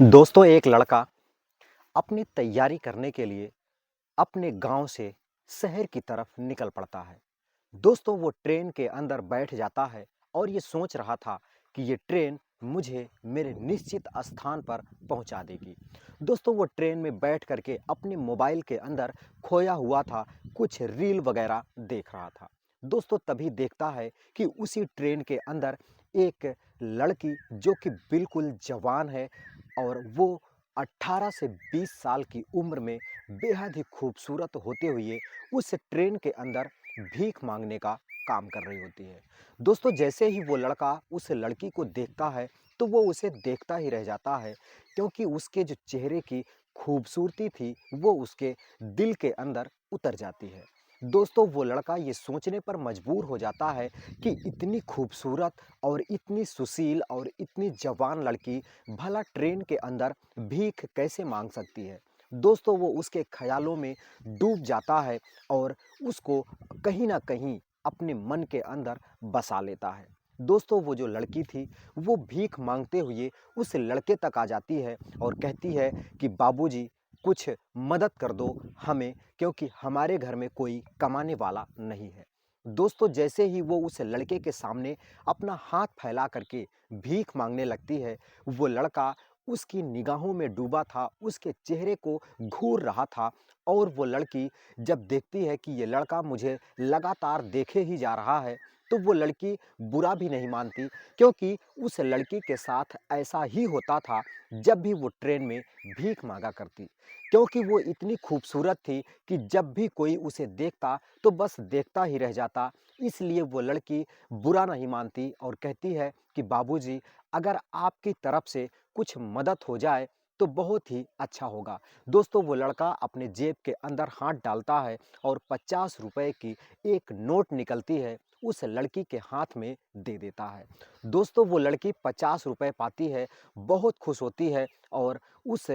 दोस्तों एक लड़का अपनी तैयारी करने के लिए अपने गांव से शहर की तरफ निकल पड़ता है। दोस्तों वो ट्रेन के अंदर बैठ जाता है और ये सोच रहा था कि ये ट्रेन मुझे मेरे निश्चित स्थान पर पहुंचा देगी। दोस्तों वो ट्रेन में बैठ करके अपने मोबाइल के अंदर खोया हुआ था, कुछ रील वगैरह देख रहा था। दोस्तों तभी देखता है कि उसी ट्रेन के अंदर एक लड़की जो कि बिल्कुल जवान है और वो 18 से 20 साल की उम्र में बेहद ही खूबसूरत होते हुए उस ट्रेन के अंदर भीख मांगने का काम कर रही होती है। दोस्तों जैसे ही वो लड़का उस लड़की को देखता है तो वो उसे देखता ही रह जाता है, क्योंकि उसके जो चेहरे की खूबसूरती थी वो उसके दिल के अंदर उतर जाती है। दोस्तों वो लड़का ये सोचने पर मजबूर हो जाता है कि इतनी खूबसूरत और इतनी सुशील और इतनी जवान लड़की भला ट्रेन के अंदर भीख कैसे मांग सकती है। दोस्तों वो उसके ख्यालों में डूब जाता है और उसको कहीं ना कहीं अपने मन के अंदर बसा लेता है। दोस्तों वो जो लड़की थी वो भीख मांगते हुए उस लड़के तक आ जाती है और कहती है कि बाबूजी कुछ मदद कर दो हमें, क्योंकि हमारे घर में कोई कमाने वाला नहीं है। दोस्तों जैसे ही वो उस लड़के के सामने अपना हाथ फैला करके भीख मांगने लगती है, वो लड़का उसकी निगाहों में डूबा था, उसके चेहरे को घूर रहा था। और वो लड़की जब देखती है कि ये लड़का मुझे लगातार देखे ही जा रहा है, तो वो लड़की बुरा भी नहीं मानती, क्योंकि उस लड़की के साथ ऐसा ही होता था जब भी वो ट्रेन में भीख मांगा करती। क्योंकि वो इतनी खूबसूरत थी कि जब भी कोई उसे देखता तो बस देखता ही रह जाता। इसलिए वो लड़की बुरा नहीं मानती और कहती है कि बाबूजी अगर आपकी तरफ से कुछ मदद हो जाए तो बहुत ही अच्छा होगा। दोस्तों वो लड़का अपने जेब के अंदर हाथ डालता है और 50 रुपए की एक नोट निकलती है, उस लड़की के हाथ में दे देता है। दोस्तों वो लड़की 50 रुपए पाती है, बहुत खुश होती है और उस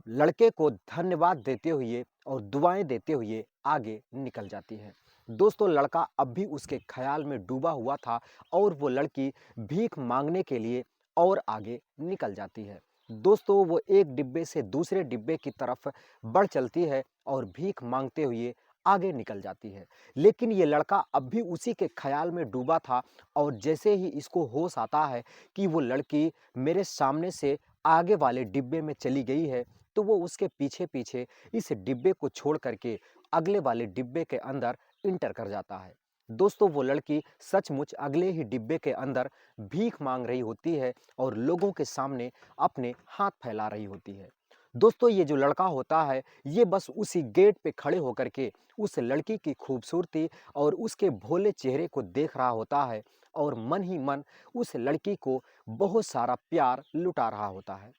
लड़के को धन्यवाद देते हुए और दुआएं देते हुए आगे निकल जाती है। दोस्तों लड़का अब भी उसके ख्याल में डूबा हुआ था और वो लड़की भीख मांगने के लिए और आगे निकल जाती है। दोस्तों वो एक डिब्बे से दूसरे डिब्बे की तरफ बढ़ चलती है और भीख मांगते हुए आगे निकल जाती है। लेकिन ये लड़का अब भी उसी के ख्याल में डूबा था और जैसे ही इसको होश आता है कि वो लड़की मेरे सामने से आगे वाले डिब्बे में चली गई है, तो वो उसके पीछे पीछे इस डिब्बे को छोड़ करके अगले वाले डिब्बे के अंदर इंटर कर जाता है। दोस्तों वो लड़की सचमुच अगले ही डिब्बे के अंदर भीख मांग रही होती है और लोगों के सामने अपने हाथ फैला रही होती है। दोस्तों ये जो लड़का होता है ये बस उसी गेट पे खड़े होकर के उस लड़की की खूबसूरती और उसके भोले चेहरे को देख रहा होता है और मन ही मन उस लड़की को बहुत सारा प्यार लुटा रहा होता है।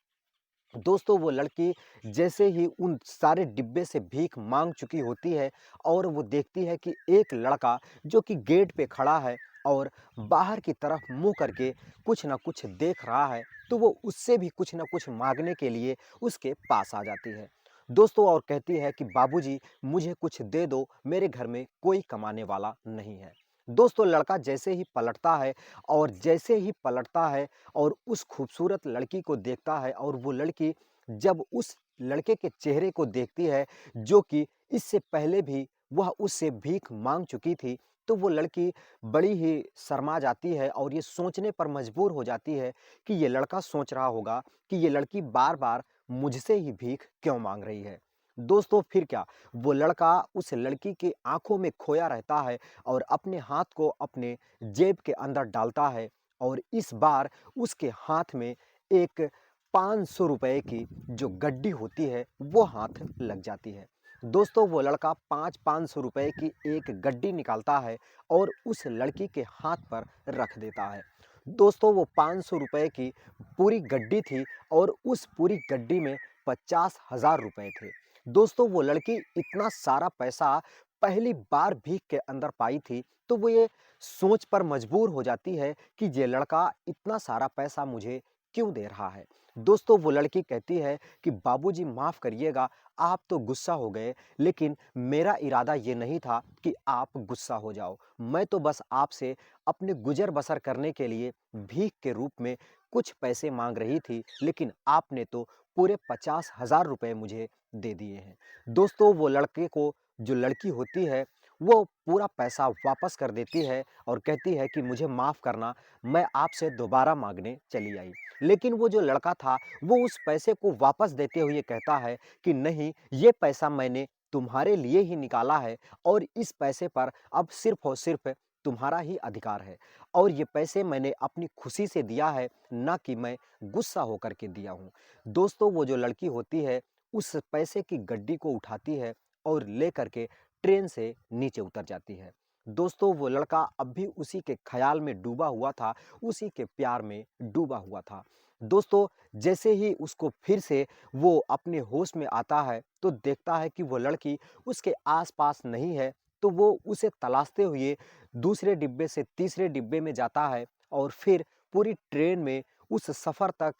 दोस्तों वो लड़की जैसे ही उन सारे डिब्बे से भीख मांग चुकी होती है और वो देखती है कि एक लड़का जो कि गेट पे खड़ा है और बाहर की तरफ मुंह करके कुछ ना कुछ देख रहा है, तो वो उससे भी कुछ ना कुछ मांगने के लिए उसके पास आ जाती है। दोस्तों और कहती है कि बाबूजी मुझे कुछ दे दो, मेरे घर में कोई कमाने वाला नहीं है। दोस्तों लड़का जैसे ही पलटता है और जैसे ही पलटता है और उस खूबसूरत लड़की को देखता है और वो लड़की जब उस लड़के के चेहरे को देखती है जो कि इससे पहले भी वह उससे भीख मांग चुकी थी, तो वो लड़की बड़ी ही शर्मा जाती है और ये सोचने पर मजबूर हो जाती है कि ये लड़का सोच रहा होगा कि ये लड़की बार बार मुझसे ही भीख क्यों मांग रही है। दोस्तों फिर क्या, वो लड़का उस लड़की की आंखों में खोया रहता है और अपने हाथ को अपने जेब के अंदर डालता है और इस बार उसके हाथ में एक 500 रुपए की जो गड्डी होती है वो हाथ लग जाती है। दोस्तों वो लड़का 500 रुपए की एक गड्डी निकालता है और उस लड़की के हाथ पर रख देता है। दोस्तों वो 500 रुपए की पूरी गड्डी थी और उस पूरी गड्डी में 50,000 रुपए थे। दोस्तों वो लड़की इतना सारा पैसा पहली बार भीख के अंदर पाई थी, तो वो ये सोच पर मजबूर हो जाती है कि ये लड़का इतना सारा पैसा मुझे क्यों दे रहा है। दोस्तों वो लड़की कहती है कि बाबूजी माफ़ करिएगा, आप तो गुस्सा हो गए, लेकिन मेरा इरादा ये नहीं था कि आप गुस्सा हो जाओ। मैं तो बस आपसे अपने गुजर बसर करने के लिए भीख के रूप में कुछ पैसे मांग रही थी, लेकिन आपने तो पूरे 50,000 रुपए मुझे दे दिए हैं। दोस्तों, वो लड़के को जो लड़की होती है, वो पूरा पैसा वापस कर देती है और कहती है कि मुझे माफ़ करना, मैं आपसे दोबारा माँगने चली आई। लेकिन वो जो लड़का था, वो उस पैसे को वापस देते हुए कहता है कि नहीं, ये पैसा मैंने तुम्हारे लिए ही निकाला है और इस पैसे पर अब सिर्फ़ और सिर्फ़ तुम्हारा ही अधिकार है और ये पैसे मैंने अपनी खुशी से दिया है, ना कि मैं गुस्सा होकर के दिया हूँ। दोस्तों, वो जो लड़की होती है, उस पैसे की गड्डी को उठाती है और लेकर के ट्रेन से नीचे उतर जाती है। दोस्तों, वो लड़का अब भी उसी के ख़्याल में डूबा हुआ था, उसी के प्यार में डूबा हुआ था। दोस्तों, जैसे ही उसको फिर से वो अपने होश में आता है, तो देखता है कि वो लड़की उसके आस-पास नहीं है, तो वो उसे तलाशते हुए दूसरे डिब्बे से तीसरे डिब्बे में जाता है और फिर पूरी ट्रेन में उस सफ़र तक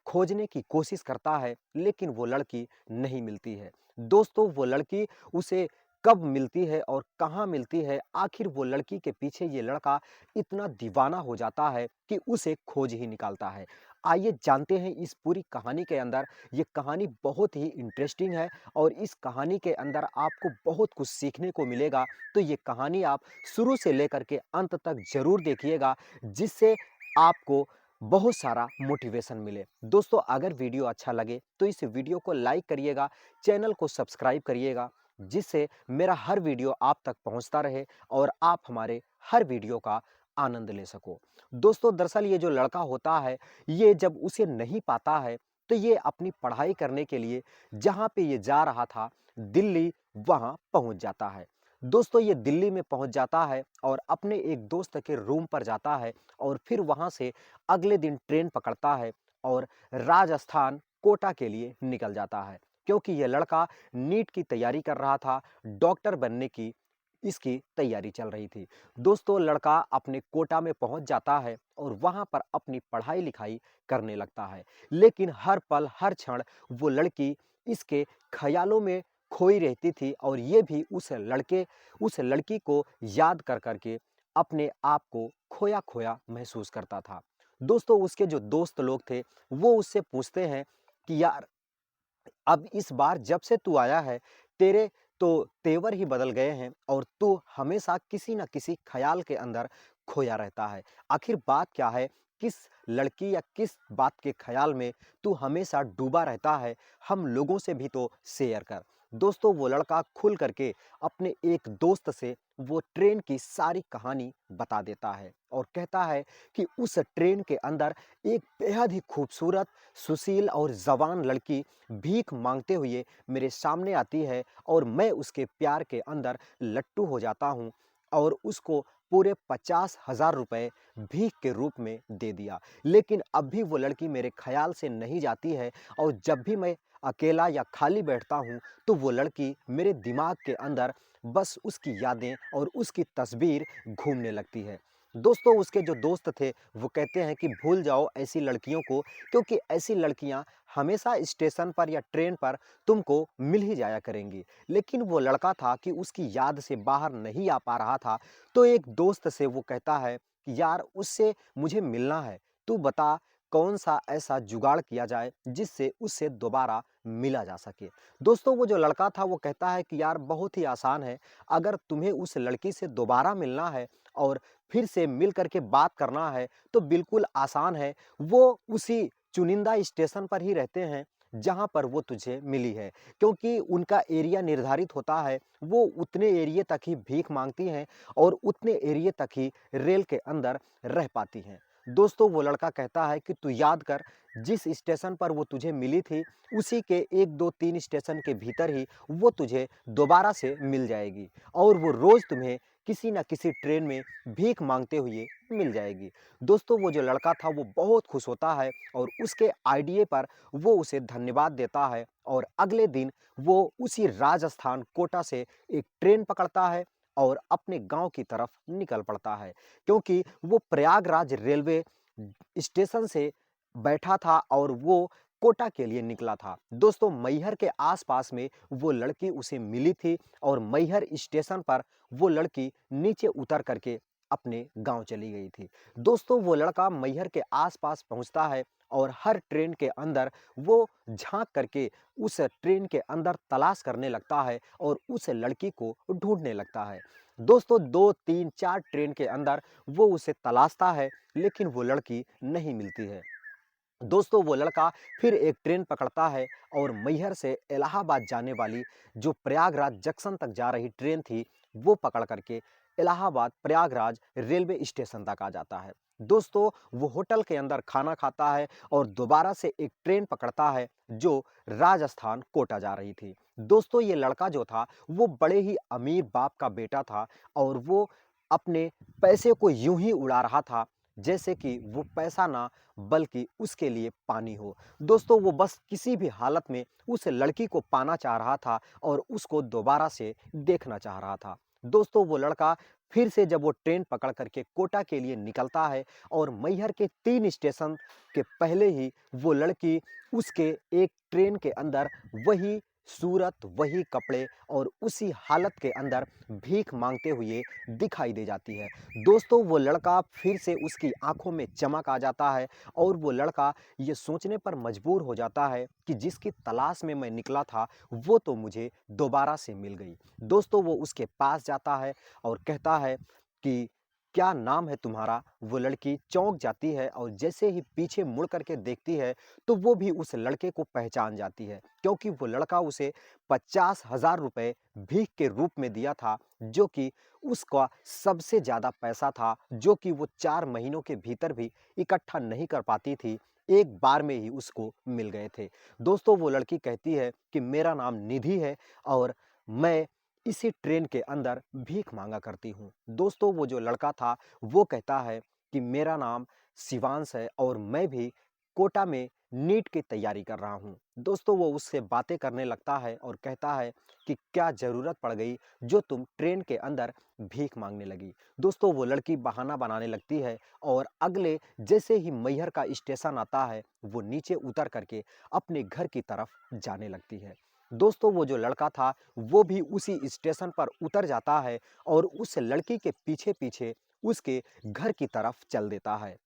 खोजने की कोशिश करता है, लेकिन वो लड़की नहीं मिलती है। दोस्तों, वो लड़की उसे कब मिलती है और कहाँ मिलती है, आखिर वो लड़की के पीछे ये लड़का इतना दीवाना हो जाता है कि उसे खोज ही निकालता है। आइए जानते हैं इस पूरी कहानी के अंदर, ये कहानी बहुत ही इंटरेस्टिंग है और इस कहानी के अंदर आपको बहुत कुछ सीखने को मिलेगा। तो ये कहानी आप शुरू से लेकर के अंत तक ज़रूर देखिएगा, जिससे आपको बहुत सारा मोटिवेशन मिले। दोस्तों, अगर वीडियो अच्छा लगे तो इस वीडियो को लाइक करिएगा, चैनल को सब्सक्राइब करिएगा, जिससे मेरा हर वीडियो आप तक पहुंचता रहे और आप हमारे हर वीडियो का आनंद ले सको। दोस्तों, दरअसल ये जो लड़का होता है, ये जब उसे नहीं पाता है, तो ये अपनी पढ़ाई करने के लिए जहाँ पे ये जा रहा था, दिल्ली, वहाँ पहुँच जाता है। दोस्तों, ये दिल्ली में पहुँच जाता है और अपने एक दोस्त के रूम पर जाता है और फिर वहाँ से अगले दिन ट्रेन पकड़ता है और राजस्थान, कोटा के लिए निकल जाता है। क्योंकि ये लड़का नीट की तैयारी कर रहा था, डॉक्टर बनने की इसकी तैयारी चल रही थी। दोस्तों, लड़का अपने कोटा में पहुंच जाता है और वहां पर अपनी पढ़ाई लिखाई करने लगता है। लेकिन हर पल हर क्षण वो लड़की इसके ख्यालों में खोई रहती थी और ये भी उस लड़की को याद कर करके अपने आप को खोया खोया महसूस करता था। दोस्तों, उसके जो दोस्त लोग थे, वो उससे पूछते हैं कि यार, अब इस बार जब से तू आया है, तेरे तो तेवर ही बदल गए हैं और तू हमेशा किसी न किसी ख़्याल के अंदर खोया रहता है। आखिर बात क्या है? किस लड़की या किस बात के ख़्याल में तू हमेशा डूबा रहता है? हम लोगों से भी तो शेयर कर। दोस्तों, वो लड़का खुल कर के अपने एक दोस्त से वो ट्रेन की सारी कहानी बता देता है और कहता है कि उस ट्रेन के अंदर एक बेहद ही खूबसूरत, सुशील और जवान लड़की भीख मांगते हुए मेरे सामने आती है और मैं उसके प्यार के अंदर लट्टू हो जाता हूँ और उसको पूरे 50,000 रुपए भीख के रूप में दे दिया। लेकिन अब भी वो लड़की मेरे ख्याल से नहीं जाती है और जब भी मैं अकेला या खाली बैठता हूँ, तो वो लड़की मेरे दिमाग के अंदर बस उसकी यादें और उसकी तस्वीर घूमने लगती है। दोस्तों, उसके जो दोस्त थे, वो कहते हैं कि भूल जाओ ऐसी लड़कियों को, क्योंकि ऐसी लड़कियां हमेशा स्टेशन पर या ट्रेन पर तुमको मिल ही जाया करेंगी। लेकिन वो लड़का था कि उसकी याद से बाहर नहीं आ पा रहा था, तो एक दोस्त से वो कहता है कि यार, उससे मुझे मिलना है, तू बता कौन सा ऐसा जुगाड़ किया जाए जिससे उससे दोबारा मिला जा सके। दोस्तों, वो जो लड़का था वो कहता है कि यार, बहुत ही आसान है, अगर तुम्हें उस लड़की से दोबारा मिलना है और फिर से मिल करके बात करना है, तो बिल्कुल आसान है। वो उसी चुनिंदा स्टेशन पर ही रहते हैं जहाँ पर वो तुझे मिली है, क्योंकि उनका एरिया निर्धारित होता है। वो उतने एरिये तक ही भीख मांगती हैं और उतने एरिये तक ही रेल के अंदर रह पाती हैं। दोस्तों, वो लड़का कहता है कि तू याद कर, जिस स्टेशन पर वो तुझे मिली थी, उसी के 1, 2, 3 स्टेशन के भीतर ही वो तुझे दोबारा से मिल जाएगी और वो रोज़ तुम्हें किसी न किसी ट्रेन में भीख मांगते हुए मिल जाएगी। दोस्तों, वो जो लड़का था वो बहुत खुश होता है और उसके आइडिये पर वो उसे धन्यवाद देता है और अगले दिन वो उसी राजस्थान कोटा से एक ट्रेन पकड़ता है और अपने गांव की तरफ निकल पड़ता है, क्योंकि वो प्रयागराज रेलवे स्टेशन से बैठा था और वो कोटा के लिए निकला था। दोस्तों, मैहर के आसपास में वो लड़की उसे मिली थी और मैहर स्टेशन पर वो लड़की नीचे उतर करके अपने गांव चली गई थी। दोस्तों वो लड़का मैहर के आसपास पहुंचता है और हर ट्रेन के अंदर वो झांक करके उस ट्रेन के अंदर तलाश करने लगता है और उस लड़की को ढूंढने लगता है। दोस्तों 2, 3, 4 ट्रेन के अंदर वो उसे तलाशता है, लेकिन वो लड़की नहीं मिलती है। दोस्तों वो लड़का फिर एक ट्रेन पकड़ता है और मैहर से इलाहाबाद जाने वाली जो प्रयागराज जंक्शन तक जा रही ट्रेन थी, वो पकड़ करके इलाहाबाद प्रयागराज रेलवे स्टेशन तक आ जाता है। दोस्तों वो होटल के अंदर खाना खाता है और दोबारा से एक ट्रेन पकड़ता है जो राजस्थान कोटा जा रही थी। दोस्तों ये लड़का जो था वो बड़े ही अमीर बाप का बेटा था और वो अपने पैसे को यूं ही उड़ा रहा था जैसे कि वो पैसा ना बल्कि उसके लिए पानी हो। दोस्तों वो बस किसी भी हालत में उस लड़की को पाना चाह रहा था और उसको दोबारा से देखना चाह रहा था। दोस्तों वो लड़का फिर से जब वो ट्रेन पकड़ करके कोटा के लिए निकलता है और मैहर के 3 स्टेशन के पहले ही वो लड़की उसके एक ट्रेन के अंदर वही सूरत, वही कपड़े और उसी हालत के अंदर भीख मांगते हुए दिखाई दे जाती है। दोस्तों वो लड़का फिर से उसकी आंखों में चमक आ जाता है और वो लड़का ये सोचने पर मजबूर हो जाता है कि जिसकी तलाश में मैं निकला था वो तो मुझे दोबारा से मिल गई। दोस्तों वो उसके पास जाता है और कहता है कि क्या नाम है तुम्हारा? वो लड़की चौंक जाती है और जैसे ही पीछे मुड़ करके देखती है तो वो भी उस लड़के को पहचान जाती है, क्योंकि वो लड़का उसे 50,000 रुपए भीख के रूप में दिया था, जो कि उसका सबसे ज़्यादा पैसा था, जो कि वो 4 महीनों के भीतर भी इकट्ठा नहीं कर पाती थी, एक बार में ही उसको मिल गए थे। दोस्तों वो लड़की कहती है कि मेरा नाम निधि है और मैं इसी ट्रेन के अंदर भीख मांगा करती हूँ। दोस्तों वो जो लड़का था वो कहता है कि मेरा नाम शिवांश है और मैं भी कोटा में नीट की तैयारी कर रहा हूँ। दोस्तों वो उससे बातें करने लगता है और कहता है कि क्या ज़रूरत पड़ गई जो तुम ट्रेन के अंदर भीख मांगने लगी। दोस्तों वो लड़की बहाना बनाने लगती है और अगले जैसे ही मैहर का स्टेशन आता है वो नीचे उतर करके अपने घर की तरफ जाने लगती है। दोस्तों वो जो लड़का था वो भी उसी स्टेशन पर उतर जाता है और उस लड़की के पीछे पीछे उसके घर की तरफ चल देता है।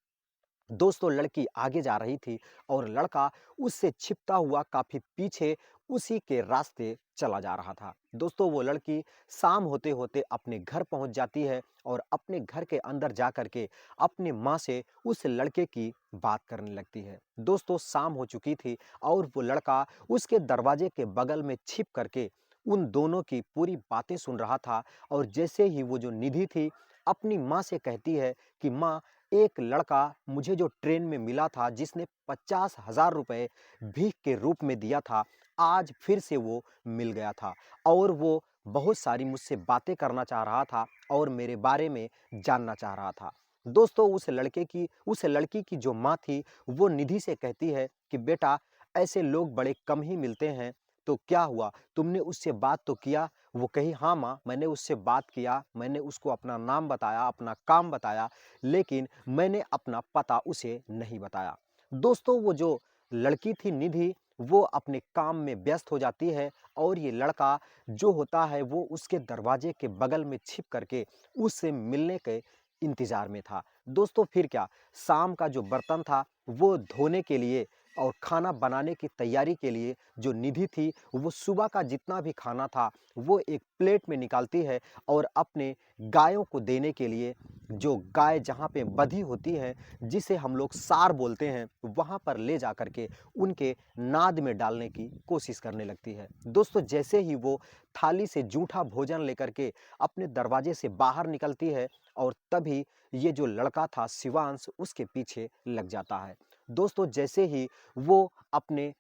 दोस्तों लड़की आगे जा रही थी और लड़का उससे छिपता हुआ काफी पीछे उसी के रास्ते चला जा रहा था। दोस्तों वो लड़की शाम होते होते अपने घर पहुंच जाती है और अपने घर के अंदर जा करके अपने माँ से उस लड़के की बात करने लगती है। दोस्तों शाम हो चुकी थी और वो लड़का उसके दरवाजे के बगल में छिप करके उन दोनों की पूरी बातें सुन रहा था और जैसे ही वो जो निधि थी अपनी माँ से कहती है कि माँ, एक लड़का मुझे जो ट्रेन में मिला था जिसने 50,000 रुपए भीख के रूप में दिया था, आज फिर से वो मिल गया था और वो बहुत सारी मुझसे बातें करना चाह रहा था और मेरे बारे में जानना चाह रहा था। दोस्तों उस लड़की की जो माँ थी वो निधि से कहती है कि बेटा, ऐसे लोग बड़े कम ही मिलते हैं, तो क्या हुआ, तुमने उससे बात तो किया? वो कही हाँ माँ, मैंने उससे बात किया, मैंने उसको अपना नाम बताया, अपना काम बताया, लेकिन मैंने अपना पता उसे नहीं बताया। दोस्तों वो जो लड़की थी निधि वो अपने काम में व्यस्त हो जाती है और ये लड़का जो होता है वो उसके दरवाजे के बगल में छिप करके उससे मिलने के इंतजार में था। दोस्तों फिर क्या, शाम का जो बर्तन था वो धोने के लिए और खाना बनाने की तैयारी के लिए जो निधि थी वो सुबह का जितना भी खाना था वो एक प्लेट में निकालती है और अपने गायों को देने के लिए, जो गाय जहाँ पे बंधी होती है जिसे हम लोग सार बोलते हैं, वहाँ पर ले जा करके उनके नाद में डालने की कोशिश करने लगती है। दोस्तों जैसे ही वो थाली से जूठा भोजन लेकर के अपने दरवाजे से बाहर निकलती है और तभी ये जो लड़का था शिवांश उसके पीछे लग जाता है। दोस्तों जैसे ही वो अपने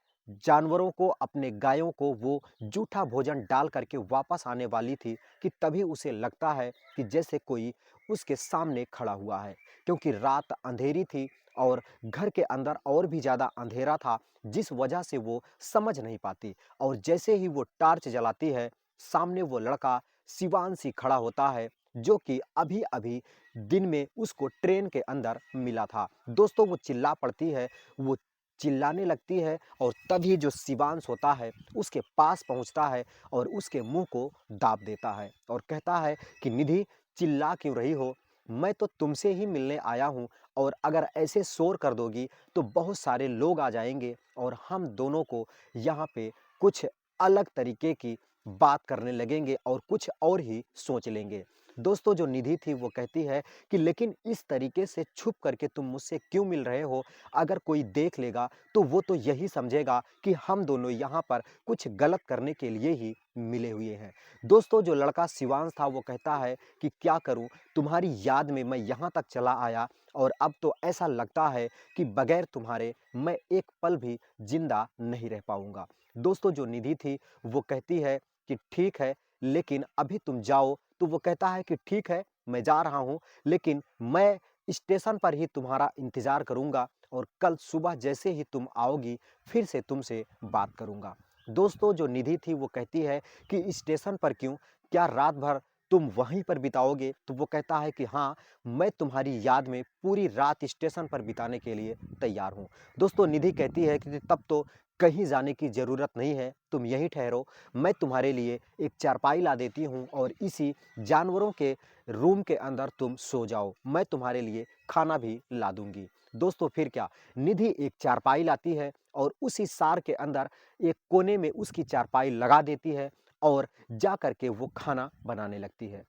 जानवरों को, अपने गायों को वो जूठा भोजन डाल करके वापस आने वाली थी कि तभी उसे लगता है कि जैसे कोई उसके सामने खड़ा हुआ है, क्योंकि रात अंधेरी थी और घर के अंदर और भी ज़्यादा अंधेरा था, जिस वजह से वो समझ नहीं पाती और जैसे ही वो टॉर्च जलाती है सामने वो लड़का शिवांश ही खड़ा होता है, जो कि अभी अभी दिन में उसको ट्रेन के अंदर मिला था। दोस्तों वो चिल्ला पड़ती है, वो चिल्लाने लगती है और तभी जो शिवांश होता है उसके पास पहुंचता है और उसके मुंह को दाब देता है और कहता है कि निधि, चिल्ला क्यों रही हो? मैं तो तुमसे ही मिलने आया हूँ और अगर ऐसे शोर कर दोगी तो बहुत सारे लोग आ जाएँगे और हम दोनों को यहाँ पे कुछ अलग तरीके की बात करने लगेंगे और कुछ और ही सोच लेंगे। दोस्तों जो निधि थी वो कहती है कि लेकिन इस तरीके से छुप करके तुम मुझसे क्यों मिल रहे हो? अगर कोई देख लेगा तो वो तो यही समझेगा कि हम दोनों यहाँ पर कुछ गलत करने के लिए ही मिले हुए हैं। दोस्तों जो लड़का शिवांश था वो कहता है कि क्या करूँ, तुम्हारी याद में मैं यहाँ तक चला आया और अब तो ऐसा लगता है कि बगैर तुम्हारे मैं एक पल भी जिंदा नहीं रह पाऊँगा। दोस्तों जो निधि थी वो कहती है कि ठीक है, लेकिन अभी तुम जाओ। तो वो कहता है कि ठीक है, मैं जा रहा हूँ, लेकिन मैं स्टेशन पर ही तुम्हारा इंतज़ार करूँगा और कल सुबह जैसे ही तुम आओगी फिर से तुमसे बात करूँगा। दोस्तों जो निधि थी वो कहती है कि स्टेशन पर क्यों? क्या रात भर तुम वहीं पर बिताओगे? तो वो कहता है कि हाँ, मैं तुम्हारी याद में पूरी रात स्टेशन पर बिताने के लिए तैयार हूँ। दोस्तों निधि कहती है कि तब तो कहीं जाने की ज़रूरत नहीं है, तुम यहीं ठहरो, मैं तुम्हारे लिए एक चारपाई ला देती हूँ और इसी जानवरों के रूम के अंदर तुम सो जाओ, मैं तुम्हारे लिए खाना भी ला दूँगी। दोस्तों फिर क्या, निधि एक चारपाई लाती है और उसी सार के अंदर एक कोने में उसकी चारपाई लगा देती है और जा कर के वो खाना बनाने लगती है।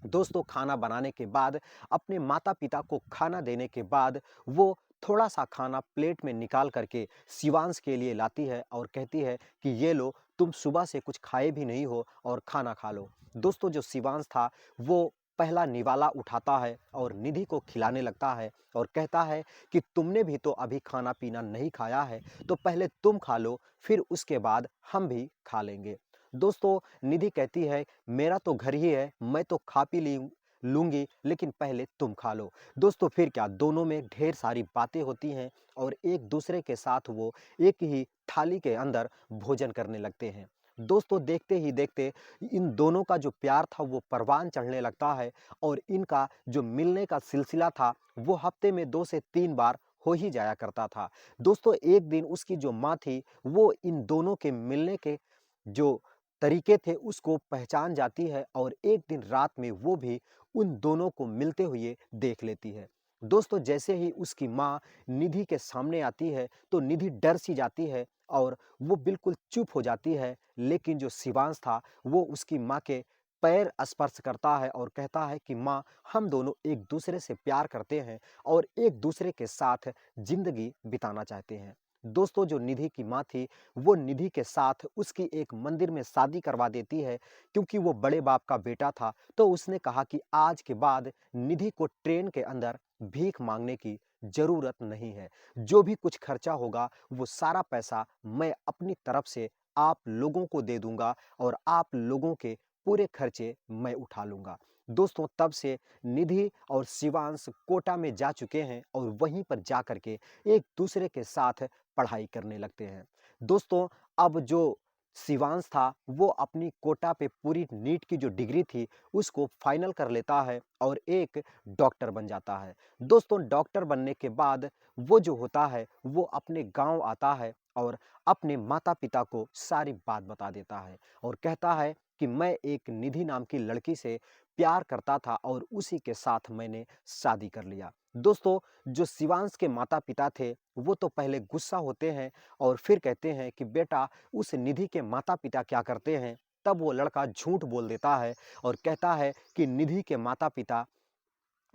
दोस्तों खाना बनाने के बाद अपने माता-पिता को खाना देने के बाद वो थोड़ा-सा खाना प्लेट में निकाल कर के शिवांश के लिए लाती है और कहती है कि ये लो, तुम सुबह से कुछ खाए भी नहीं हो और खाना खा लो। दोस्तों जो शिवांश था वो पहला निवाला उठाता है और निधि को खिलाने लगता है और कहता है कि तुमने भी तो अभी खाना-पीना नहीं खाया है, तो पहले तुम खा लो, फिर उसके बाद हम भी खा लेंगे। दोस्तों निधि कहती है मेरा तो घर ही है, मैं तो खा पी लूँगी, लेकिन पहले तुम खा लो। दोस्तों फिर क्या, दोनों में ढेर सारी बातें होती हैं और एक-दूसरे के साथ वो एक ही थाली के अंदर भोजन करने लगते हैं। दोस्तों देखते ही देखते इन दोनों का जो प्यार था वो परवान चढ़ने लगता है और इनका जो मिलने का सिलसिला था वो हफ्ते में 2 से 3 बार हो ही जाया करता था। दोस्तों एक दिन उसकी जो माँ थी वो इन दोनों के मिलने के जो तरीके थे उसको पहचान जाती है और एक दिन रात में वो भी उन दोनों को मिलते हुए देख लेती है। दोस्तों जैसे ही उसकी माँ निधि के सामने आती है तो निधि डर सी जाती है और वो बिल्कुल चुप हो जाती है, लेकिन जो शिवांश था वो उसकी माँ के पैर स्पर्श करता है और कहता है कि माँ, हम दोनों एक दूसरे से प्यार करते हैं और एक दूसरे के साथ जिंदगी बिताना चाहते हैं। दोस्तों जो निधि की माँ थी वो निधि के साथ उसकी एक मंदिर में शादी करवा देती है, क्योंकि वो बड़े बाप का बेटा था। तो उसने कहा कि आज के बाद निधि को ट्रेन के अंदर भीख मांगने की ज़रूरत नहीं है। जो भी कुछ खर्चा होगा वो सारा पैसा मैं अपनी तरफ से आप लोगों को दे दूँगा और आप लोगों के पूरे खर्चे मैं उठा लूँगा। दोस्तों तब से निधि और शिवांश कोटा में जा चुके हैं और वहीं पर जा कर के एक दूसरे के साथ पढ़ाई करने लगते हैं। दोस्तों अब जो शिवांश था वो अपनी कोटा पे पूरी नीट की जो डिग्री थी उसको फाइनल कर लेता है और एक डॉक्टर बन जाता है। दोस्तों डॉक्टर बनने के बाद वो जो होता है वो अपने गाँव आता है और अपने माता-पिता को सारी बात बता देता है और कहता है कि मैं एक निधि नाम की लड़की से प्यार करता था और उसी के साथ मैंने शादी कर लिया। दोस्तों जो शिवांश के माता-पिता थे वो तो पहले गुस्सा होते हैं और फिर कहते हैं कि बेटा उस निधि के माता-पिता क्या करते हैं? तब वो लड़का झूठ बोल देता है और कहता है कि निधि के माता-पिता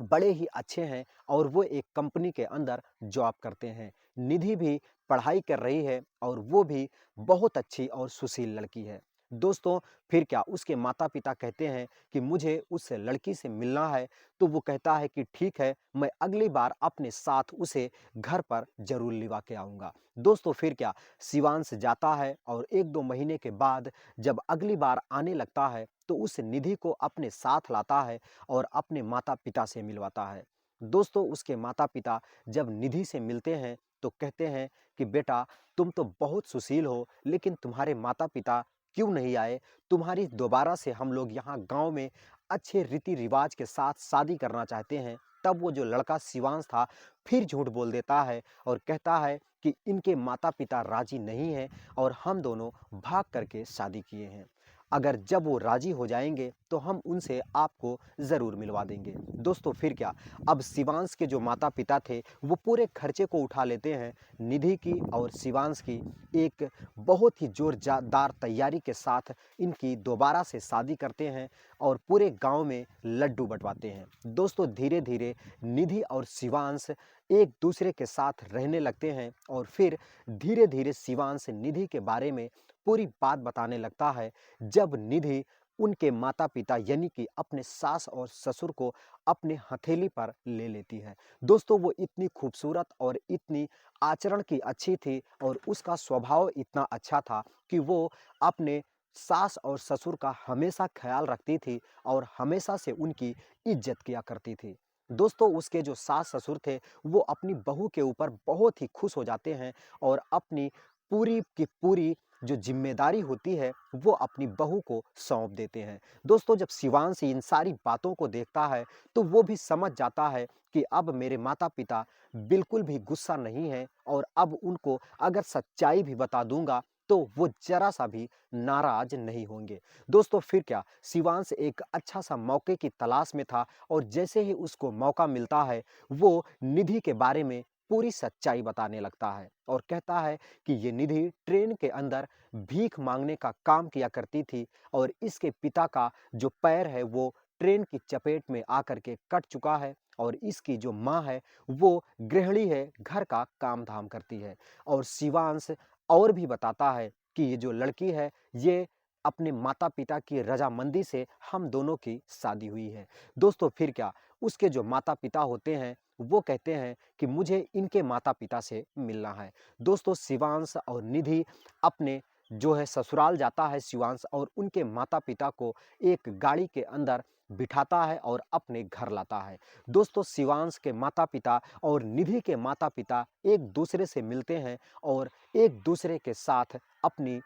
बड़े ही अच्छे हैं और वो एक कंपनी के अंदर जॉब करते हैं। निधि भी पढ़ाई कर रही है और वो भी बहुत अच्छी और सुशील लड़की है। दोस्तों फिर क्या, उसके माता-पिता कहते हैं कि मुझे उस लड़की से मिलना है, तो वो कहता है कि ठीक है, मैं अगली बार अपने साथ उसे घर पर ज़रूर लिवा के आऊँगा। दोस्तों फिर क्या, शिवांश जाता है और 1-2 महीने के बाद जब अगली बार आने लगता है, तो उस निधि को अपने साथ लाता है और अपने माता-पिता से मिलवाता है। दोस्तों उसके माता-पिता जब निधि से मिलते हैं तो कहते हैं कि बेटा तुम तो बहुत सुशील हो, लेकिन तुम्हारे माता-पिता क्यों नहीं आए? तुम्हारी दोबारा से हम लोग यहाँ गाँव में अच्छे रीति-रिवाज के साथ शादी करना चाहते हैं। तब वो जो लड़का शिवांश था फिर झूठ बोल देता है और कहता है कि इनके माता-पिता राज़ी नहीं हैं और हम दोनों भाग कर के शादी किए हैं। अगर जब वो राज़ी हो जाएँगे तो हम उनसे आपको ज़रूर मिलवा देंगे। दोस्तों फिर क्या, अब शिवांश के जो माता-पिता थे वो पूरे खर्चे को उठा लेते हैं। निधि की और शिवांश की एक बहुत ही जोरदार तैयारी के साथ इनकी दोबारा से शादी करते हैं और पूरे गाँव में लड्डू बँटवाते हैं। दोस्तों धीरे-धीरे निधि और शिवांश एक दूसरे के साथ रहने लगते हैं और फिर धीरे-धीरे शिवांश निधि के बारे में पूरी बात बताने लगता है। जब निधि उनके माता-पिता यानी कि अपने सास और ससुर को अपने हथेली पर ले लेती है। दोस्तों वो इतनी खूबसूरत और इतनी आचरण की अच्छी थी और उसका स्वभाव इतना अच्छा था कि वो अपने सास और ससुर का हमेशा ख़्याल रखती थी और हमेशा से उनकी इज़्ज़त किया करती थी। दोस्तों उसके जो सास-ससुर थे वो अपनी बहू के ऊपर बहुत ही खुश हो जाते हैं और अपनी पूरी की पूरी जो ज़िम्मेदारी होती है वो अपनी बहू को सौंप देते हैं। दोस्तों जब शिवांश इन सारी बातों को देखता है तो वो भी समझ जाता है कि अब मेरे माता-पिता बिल्कुल भी गुस्सा नहीं हैं और अब उनको अगर सच्चाई भी बता दूँगा तो वो ज़रा-सा भी नाराज़ नहीं होंगे। दोस्तों फिर क्या, शिवांश एक अच्छा-सा मौके की तलाश में था और जैसे ही उसको मौका मिलता है वो निधि के बारे में पूरी सच्चाई बताने लगता है और कहता है कि ये निधि ट्रेन के अंदर भीख माँगने का काम किया करती थी और इसके पिता का जो पैर है वो ट्रेन की चपेट में आकर के कट चुका है और इसकी जो माँ है वो गृहिणी है, घर का काम-धाम करती है। और शिवांश और भी बताता है कि ये जो लड़की है ये अपने माता-पिता की रज़ामंदी से हम दोनों की शादी हुई है। दोस्तों फिर क्या, उसके जो माता-पिता होते हैं वो कहते हैं कि मुझे इनके माता-पिता से मिलना है। दोस्तों शिवांश और निधि अपने जो है ससुराल जाता है शिवांश और उनके माता-पिता को एक गाड़ी के अंदर बिठाता है और अपने घर लाता है। दोस्तों शिवांश के माता-पिता और निधि के माता-पिता एक दूसरे से मिलते हैं और एक दूसरे के साथ अपनी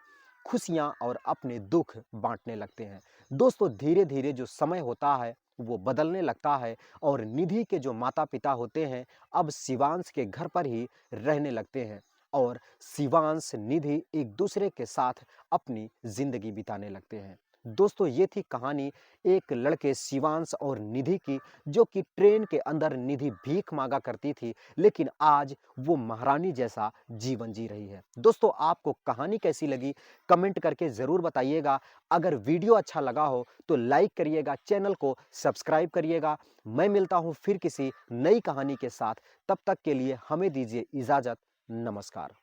खुशियाँ और अपने दुःख बाँटने लगते हैं। दोस्तों धीरे-धीरे जो समय होता है वो बदलने लगता है और निधि के जो माता-पिता होते हैं अब शिवांश के घर पर ही रहने लगते हैं और शिवांश, निधि एक दूसरे के साथ अपनी ज़िंदगी बिताने लगते हैं। दोस्तों ये थी कहानी एक लड़के शिवांश और निधि की, जो कि ट्रेन के अंदर निधि भीख माँगा करती थी, लेकिन आज वो महारानी जैसा जीवन जी रही है। दोस्तों आपको कहानी कैसी लगी कमेंट करके ज़रूर बताइएगा। अगर वीडियो अच्छा लगा हो तो लाइक करिएगा, चैनल को सब्सक्राइब करिएगा। मैं मिलता हूँ फिर किसी नई कहानी के साथ, तब तक के लिए हमें दीजिए इजाज़त। नमस्कार।